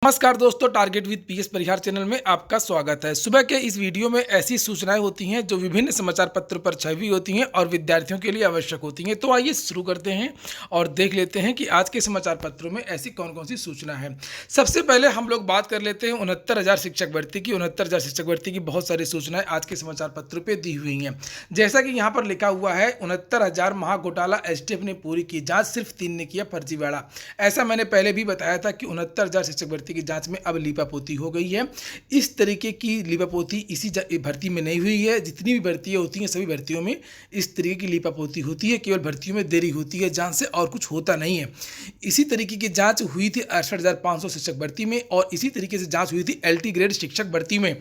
नमस्कार दोस्तों, target with PS Parihar channel में आपका स्वागत है। सुबह के इस वीडियो में ऐसी सूचनाएं होती हैं जो विभिन्न समाचार पत्रों पर छपी होती हैं और विद्यार्थियों के लिए आवश्यक होती हैं। तो आइए शुरू करते हैं और देख लेते हैं कि आज के समाचार पत्रों में ऐसी कौन कौन सी सूचना है। सबसे पहले हम लोग बात कर लेते हैं 69,000 शिक्षक भर्ती की। 69,000 शिक्षक भर्ती की बहुत सारी सूचनाएं आज के समाचार पत्रों पर दी हुई हैं। जैसा कि यहाँ पर लिखा हुआ है, 69,000 महाघोटाला एसटीएफ ने पूरी की जाँच, सिर्फ 3 ने किया फर्जीवाड़ा। ऐसा मैंने पहले भी बताया था कि 69,000 शिक्षक भर्ती की जांच में अब लीपापोती हो गई है। इस तरीके की लीपापोती इसी भर्ती में नहीं हुई है। जितनी भी भर्तियां होती हैं सभी भर्तियों में इस तरीके की लीपापोती होती है। केवल भर्तियों में देरी होती है जांच से, और कुछ होता नहीं है। इसी तरीके की जांच हुई थी 68,500 शिक्षक भर्ती में, और इसी तरीके से जांच हुई थी एलटी ग्रेड शिक्षक भर्ती में।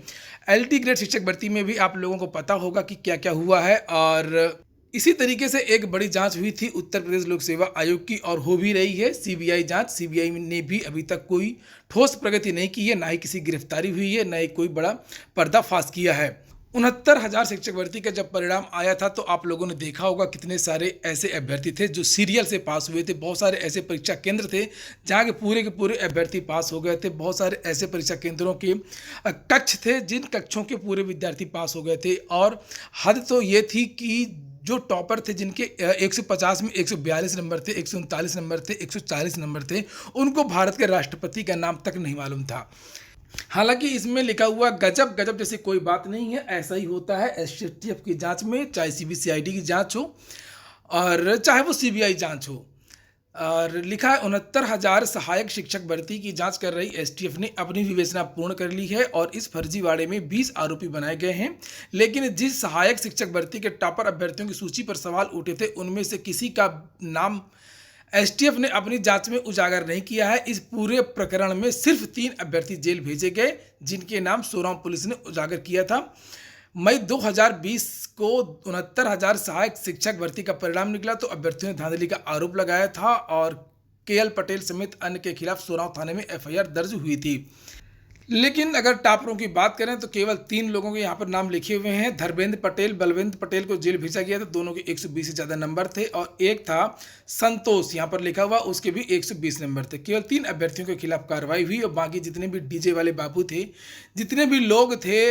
एलटी ग्रेड शिक्षक भर्ती में भी आप लोगों को पता होगा कि क्या क्या हुआ है। और इसी तरीके से एक बड़ी जांच हुई थी उत्तर प्रदेश लोक सेवा आयोग की, और हो भी रही है सीबीआई जांच। सीबीआई ने भी अभी तक कोई ठोस प्रगति नहीं की है, ना ही किसी गिरफ्तारी हुई है, ना ही कोई बड़ा पर्दाफाश किया है। 69,000 शिक्षक भर्ती का जब परिणाम आया था तो आप लोगों ने देखा होगा कितने सारे ऐसे अभ्यर्थी थे जो सीरियल से पास हुए थे। बहुत सारे ऐसे परीक्षा केंद्र थे जहाँ के पूरे अभ्यर्थी पास हो गए थे। बहुत सारे ऐसे परीक्षा केंद्रों के कक्ष थे जिन कक्षों के पूरे विद्यार्थी पास हो गए थे। और हद तो ये थी कि जो टॉपर थे, जिनके 150 में 142 नंबर थे, 139 नंबर थे, 140 नंबर थे, उनको भारत के राष्ट्रपति का नाम तक नहीं मालूम था। हालांकि इसमें लिखा हुआ गजब गजब जैसी कोई बात नहीं है। ऐसा ही होता है एसटीएफ की जांच में, चाहे सीबीसीआईडी की जांच हो और चाहे वो सीबीआई जांच हो। और लिखा है 69,000 सहायक शिक्षक भर्ती की जांच कर रही एसटीएफ ने अपनी विवेचना पूर्ण कर ली है और इस फर्जीवाड़े में 20 आरोपी बनाए गए हैं। लेकिन जिस सहायक शिक्षक भर्ती के टॉपर अभ्यर्थियों की सूची पर सवाल उठे थे उनमें से किसी का नाम एसटीएफ ने अपनी जांच में उजागर नहीं किया है। इस पूरे प्रकरण में सिर्फ 3 अभ्यर्थी जेल भेजे गए जिनके नाम सोराव पुलिस ने उजागर किया था। मई 2020 को 69,000 सहायक शिक्षक भर्ती का परिणाम निकला तो अभ्यर्थियों ने धांधली का आरोप लगाया था और केएल पटेल समेत अन्य के खिलाफ सोराव थाने में एफआईआर दर्ज हुई थी। लेकिन अगर टॉपरों की बात करें तो केवल 3 लोगों के यहाँ पर नाम लिखे हुए हैं। धर्मेंद्र पटेल, बलवंत पटेल को जेल भेजा गया था, दोनों के 120 से ज़्यादा नंबर थे। और एक था संतोष, यहाँ पर लिखा हुआ, उसके भी 120 नंबर थे। केवल 3 अभ्यर्थियों के खिलाफ कार्रवाई हुई और बाकी जितने भी डीजे वाले बाबू थे, जितने भी लोग थे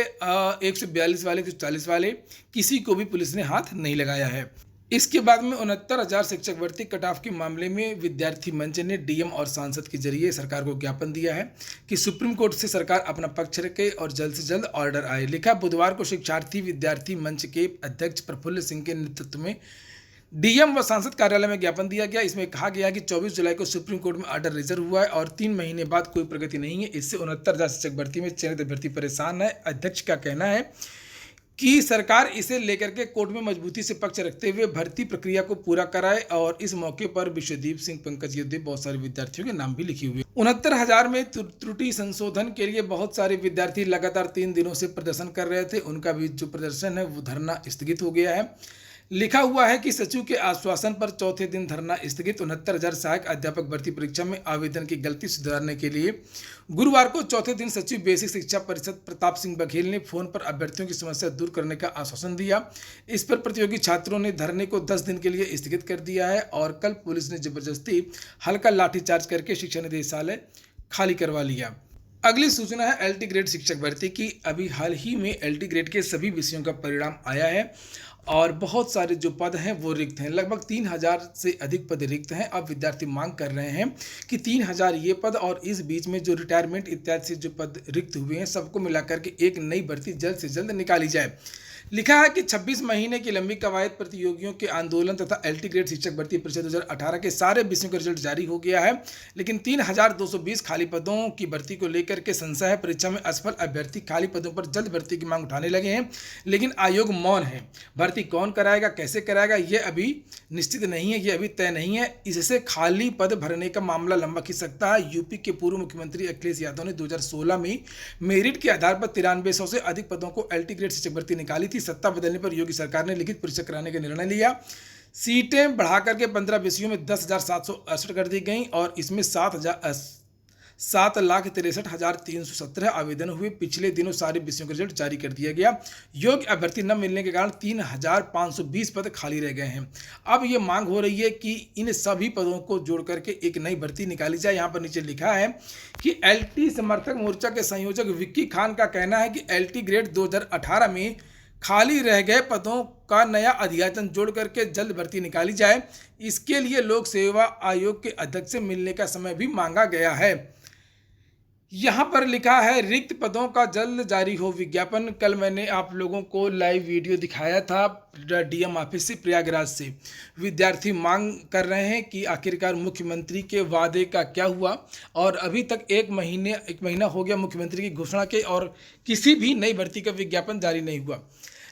142 वाले, 140 वाले, किसी को भी पुलिस ने हाथ नहीं लगाया है। इसके बाद में 69,000 शिक्षक भर्ती कट ऑफ के मामले में विद्यार्थी मंच ने डीएम और सांसद के जरिए सरकार को ज्ञापन दिया है कि सुप्रीम कोर्ट से सरकार अपना पक्ष रखे और जल्द से जल्द ऑर्डर आए। लिखा, बुधवार को शिक्षार्थी विद्यार्थी मंच के अध्यक्ष प्रफुल्ल सिंह के नेतृत्व में डीएम व सांसद कार्यालय में ज्ञापन दिया गया। इसमें कहा गया कि 24 जुलाई को सुप्रीम कोर्ट में ऑर्डर रिजर्व हुआ है और 3 महीने बाद कोई प्रगति नहीं है। इससे 69,000 शिक्षक भर्ती में चयनित अभ्यर्थी परेशान है। अध्यक्ष का कहना है कि सरकार इसे लेकर के कोर्ट में मजबूती से पक्ष रखते हुए भर्ती प्रक्रिया को पूरा कराए। और इस मौके पर विश्वदीप सिंह, पंकज युद्धे, बहुत सारे विद्यार्थियों के नाम भी लिखे हुए। 69,000 में त्रुटि संशोधन के लिए बहुत सारे विद्यार्थी लगातार 3 दिनों से प्रदर्शन कर रहे थे। उनका भी जो प्रदर्शन है वो धरना स्थगित हो गया है। लिखा हुआ है कि सचिव के आश्वासन पर चौथे दिन धरना स्थगित। 69,000 सहायक अध्यापक भर्ती परीक्षा में आवेदन की गलती सुधारने के लिए गुरुवार को चौथे दिन सचिव बेसिक शिक्षा परिषद प्रताप सिंह बघेल ने फोन पर अभ्यर्थियों की समस्या दूर करने का आश्वासन दिया। इस पर प्रतियोगी छात्रों ने धरने को 10 दिन के लिए स्थगित कर दिया है और कल पुलिस ने जबरदस्ती हल्का लाठीचार्ज करके शिक्षा निदेशालय खाली करवा लिया। अगली सूचना है एलटी ग्रेड शिक्षक भर्ती की। अभी हाल ही में एलटी ग्रेड के सभी विषयों का परिणाम आया है और बहुत सारे जो पद हैं वो रिक्त हैं। लगभग 3,000 से अधिक पद रिक्त हैं। अब विद्यार्थी मांग कर रहे हैं कि 3,000 ये पद और इस बीच में जो रिटायरमेंट इत्यादि से जो पद रिक्त हुए हैं सबको मिलाकर के एक नई भर्ती जल्द से जल्द निकाली जाए। लिखा है कि 26 महीने की लंबी कवायद, प्रतियोगियों के आंदोलन तथा एलटी ग्रेड शिक्षक भर्ती परिषद 2018 के सारे विषयों का रिजल्ट जारी हो गया है। लेकिन 3,220 खाली पदों की भर्ती को लेकर के संशय है। परीक्षा में असफल अभ्यर्थी खाली पदों पर जल्द भर्ती की मांग उठाने लगे हैं, लेकिन आयोग मौन है। भर्ती कौन कराएगा, कैसे कराएगा, ये अभी निश्चित नहीं है, ये अभी तय नहीं है। इससे खाली पद भरने का मामला लंबा खिंच सकता है। यूपी के पूर्व मुख्यमंत्री अखिलेश यादव ने 2016 में मेरिट के आधार पर 9300 से अधिक पदों को एलटी ग्रेड शिक्षक भर्ती निकाली थी। सत्ता बदलने पर योगी सरकार ने लिखित परीक्षा कराने का निर्णय लिया। सीटें बढ़ाकर के 15 विषयों में 10,768 कर दी गई और इसमें 7,63,317 आवेदन हुए। पिछले दिनों सारे विषयों का रिजल्ट जारी कर दिया गया। योग्य अभ्यर्थी न मिलने के कारण 3,520 पद खाली रह गए हैं। अब ये मांग हो रही है कि इन सभी पदों को जोड़ करके एक नई भर्ती निकाली जाए। यहाँ पर नीचे लिखा है कि एलटी समर्थक मोर्चा के संयोजक विक्की खान का कहना है कि एलटी ग्रेड 2018 में खाली रह गए पदों का नया अधियाचन जोड़ करके जल्द भर्ती निकाली जाए। इसके लिए लोक सेवा आयोग के अध्यक्ष से मिलने का समय भी मांगा गया है। यहाँ पर लिखा है रिक्त पदों का जल्द जारी हो विज्ञापन। कल मैंने आप लोगों को लाइव वीडियो दिखाया था डीएम ऑफिस से प्रयागराज से। विद्यार्थी मांग कर रहे हैं कि आखिरकार मुख्यमंत्री के वादे का क्या हुआ, और अभी तक एक महीना हो गया मुख्यमंत्री की घोषणा के और किसी भी नई भर्ती का विज्ञापन जारी नहीं हुआ।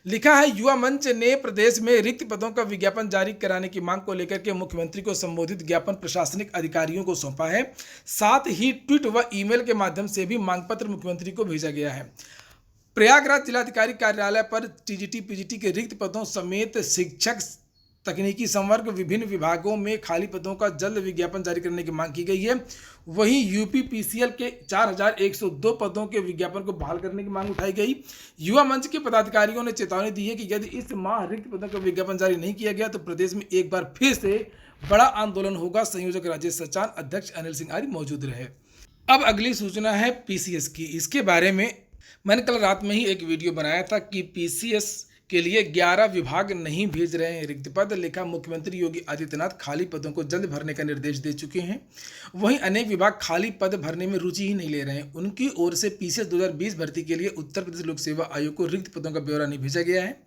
लिखा है युवा मंच ने प्रदेश में रिक्त पदों का विज्ञापन जारी कराने की मांग को लेकर के मुख्यमंत्री को संबोधित ज्ञापन प्रशासनिक अधिकारियों को सौंपा है। साथ ही ट्वीट व ईमेल के माध्यम से भी मांग पत्र मुख्यमंत्री को भेजा गया है। प्रयागराज जिलाधिकारी कार्यालय पर टीजीटी पीजीटी के रिक्त पदों समेत शिक्षक तकनीकी संवर्ग विभिन्न विभागों में खाली पदों का जल्द विज्ञापन जारी करने की मांग की गई है। वहीं यूपी पीसीएल के 4,102 पदों के विज्ञापन को बहाल करने की मांग उठाई गई। युवा मंच के पदाधिकारियों ने चेतावनी दी है कि यदि इस माह रिक्त पदों का विज्ञापन जारी नहीं किया गया तो प्रदेश में एक बार फिर से बड़ा आंदोलन होगा। संयोजक राजेश सचान, अध्यक्ष अनिल सिंह आदि मौजूद रहे। अब अगली सूचना है पीसीएस की। इसके बारे में मैंने कल रात में ही एक वीडियो बनाया था कि पीसीएस के लिए 11 विभाग नहीं भेज रहे हैं रिक्त पद। लिखा मुख्यमंत्री योगी आदित्यनाथ खाली पदों को जल्द भरने का निर्देश दे चुके हैं। वहीं अनेक विभाग खाली पद भरने में रुचि ही नहीं ले रहे हैं। उनकी ओर से पीसीएस 2020 भर्ती के लिए उत्तर प्रदेश लोक सेवा आयोग को रिक्त पदों का ब्यौरा नहीं भेजा गया है।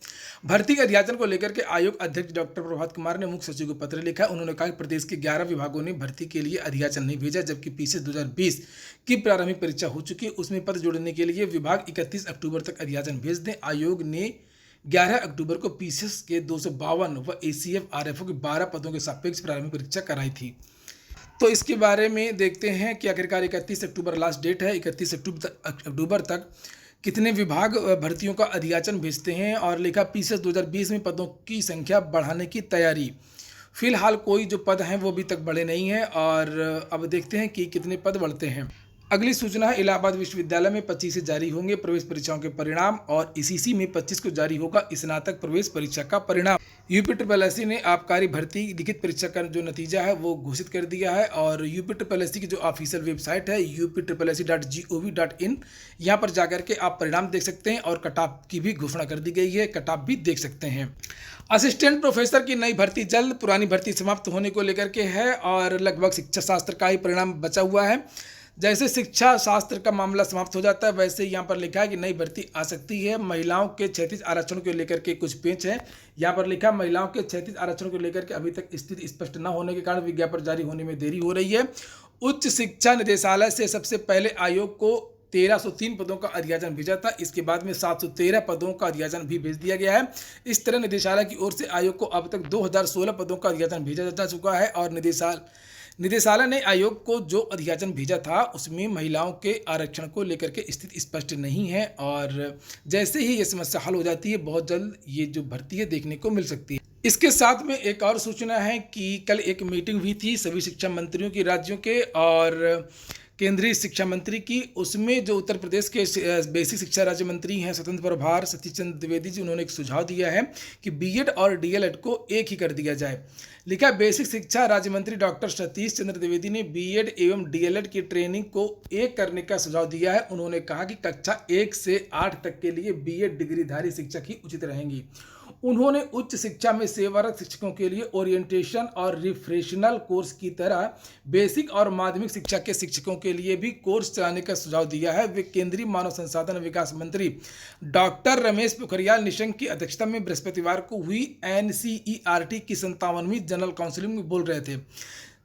भर्ती के अध्याचन को लेकर के आयोग अध्यक्ष डॉक्टर प्रभात कुमार ने मुख्य सचिव को पत्र लिखा। उन्होंने कहा कि प्रदेश के 11 विभागों ने भर्ती के लिए अध्याचन नहीं भेजा, जबकि पीसीएस 2020 की प्रारंभिक परीक्षा हो चुकी है। उसमें पद जोड़ने के लिए विभाग 31 अक्टूबर तक अध्याचन भेज दें। आयोग ने 11 अक्टूबर को पीसीएस के 252 व एसीएफ आरएफओ के 12 पदों के सापेक्ष प्रारंभिक परीक्षा कराई थी। तो इसके बारे में देखते हैं कि आखिरकार 31 अक्टूबर लास्ट डेट है। 31 अक्टूबर तक कितने विभाग भर्तियों का अध्याचन भेजते हैं। और लिखा पीसीएस 2020 में पदों की संख्या बढ़ाने की तैयारी। फिलहाल कोई जो पद हैं वो अभी तक बढ़े नहीं हैं, और अब देखते हैं कि कितने पद बढ़ते हैं। अगली सूचना है इलाहाबाद विश्वविद्यालय में 25 से जारी होंगे प्रवेश परीक्षाओं के परिणाम, और ईसीसी में 25 को जारी होगा स्नातक प्रवेश परीक्षा का परिणाम। यूपीएससी ने आबकारी भर्ती लिखित परीक्षा का जो नतीजा है वो घोषित कर दिया है। और यूपीएससी की जो ऑफिशियल वेबसाइट है upssi.gov.in, यहाँ पर जाकर के आप परिणाम देख सकते हैं, और कट ऑफ की भी घोषणा कर दी गई है। कट ऑफ भी देख सकते हैं। असिस्टेंट प्रोफेसर की नई भर्ती जल्द, पुरानी भर्ती समाप्त होने को लेकर के है, और लगभग शिक्षा शास्त्र का ही परिणाम बचा हुआ है। जैसे शिक्षा शास्त्र का मामला समाप्त हो जाता है, वैसे यहाँ पर लिखा है कि नई भर्ती आ सकती है। महिलाओं के 36 आरक्षण को लेकर के कुछ पेच है। यहाँ पर लिखा महिलाओं के 36 आरक्षण को लेकर के अभी तक स्थिति स्पष्ट न होने के कारण विज्ञापन जारी होने में देरी हो रही है। उच्च शिक्षा निदेशालय से सबसे पहले आयोग को 1303 पदों का अध्याचन भेजा था। इसके बाद में 713 पदों का अध्याचन भी भेज दिया गया है। इस तरह निदेशालय की ओर से आयोग को अब तक 2016 पदों का अध्याचन भेजा जा चुका है। और निदेशालय ने आयोग को जो अध्याचन भेजा था उसमें महिलाओं के आरक्षण को लेकर के स्थिति स्पष्ट नहीं है, और जैसे ही ये समस्या हल हो जाती है बहुत जल्द ये जो भर्ती है देखने को मिल सकती है। इसके साथ में एक और सूचना है कि कल एक मीटिंग हुई थी सभी शिक्षा मंत्रियों की, राज्यों के और केंद्रीय शिक्षा मंत्री की। उसमें जो उत्तर प्रदेश के बेसिक शिक्षा राज्य मंत्री हैं स्वतंत्र प्रभार सतीश चंद्र द्विवेदी जी, उन्होंने एक सुझाव दिया है कि बीएड और डीएलएड को एक ही कर दिया जाए। लिखा बेसिक शिक्षा राज्य मंत्री डॉक्टर सतीश चंद्र द्विवेदी ने बीएड एवं डीएलएड की ट्रेनिंग को एक करने का सुझाव दिया है। उन्होंने कहा कि कक्षा 1 से 8 तक के लिए बीएड डिग्रीधारी शिक्षक ही उचित रहेंगी। उन्होंने उच्च शिक्षा में सेवारत शिक्षकों के लिए ओरिएंटेशन और रिफ्रेशनल कोर्स की तरह बेसिक और माध्यमिक शिक्षा के शिक्षकों के लिए भी कोर्स चलाने का सुझाव दिया है। वे केंद्रीय मानव संसाधन विकास मंत्री डॉक्टर रमेश पोखरियाल निशंक की अध्यक्षता में बृहस्पतिवार को हुई एनसीईआरटी की 57वीं जनरल काउंसिल में बोल रहे थे।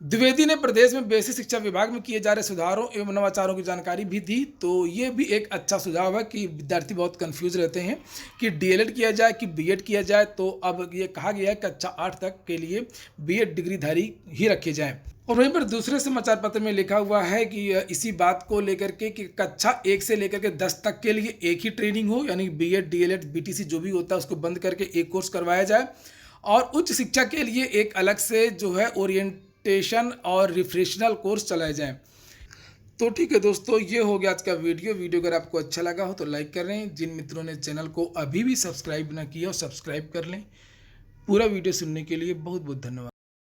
द्विवेदी ने प्रदेश में बेसिक शिक्षा विभाग में किए जा रहे सुधारों एवं नवाचारों की जानकारी भी दी। तो ये भी एक अच्छा सुझाव है कि विद्यार्थी बहुत कंफ्यूज रहते हैं कि डीएलएड किया जाए कि बीएड किया जाए। तो अब ये कहा गया है कक्षा 8 तक के लिए बीएड डिग्रीधारी ही रखे जाएं। और वहीं पर दूसरे समाचार पत्र में लिखा हुआ है कि इसी बात को लेकर के कि कक्षा 1 से लेकर के 10 तक के लिए एक ही ट्रेनिंग हो, यानी बीएड डीएलएड बीटीसी जो भी होता है उसको बंद करके एक कोर्स करवाया जाए, और उच्च शिक्षा के लिए एक अलग से जो है ओरिएंटेशन और रिफ्रेशनल कोर्स चलाए जाएं। तो ठीक है दोस्तों, ये हो गया आज का वीडियो अगर आपको अच्छा लगा हो तो लाइक कर रहे हैं। जिन मित्रों ने चैनल को अभी भी सब्सक्राइब ना किया हो सब्सक्राइब कर लें। पूरा वीडियो सुनने के लिए बहुत बहुत धन्यवाद।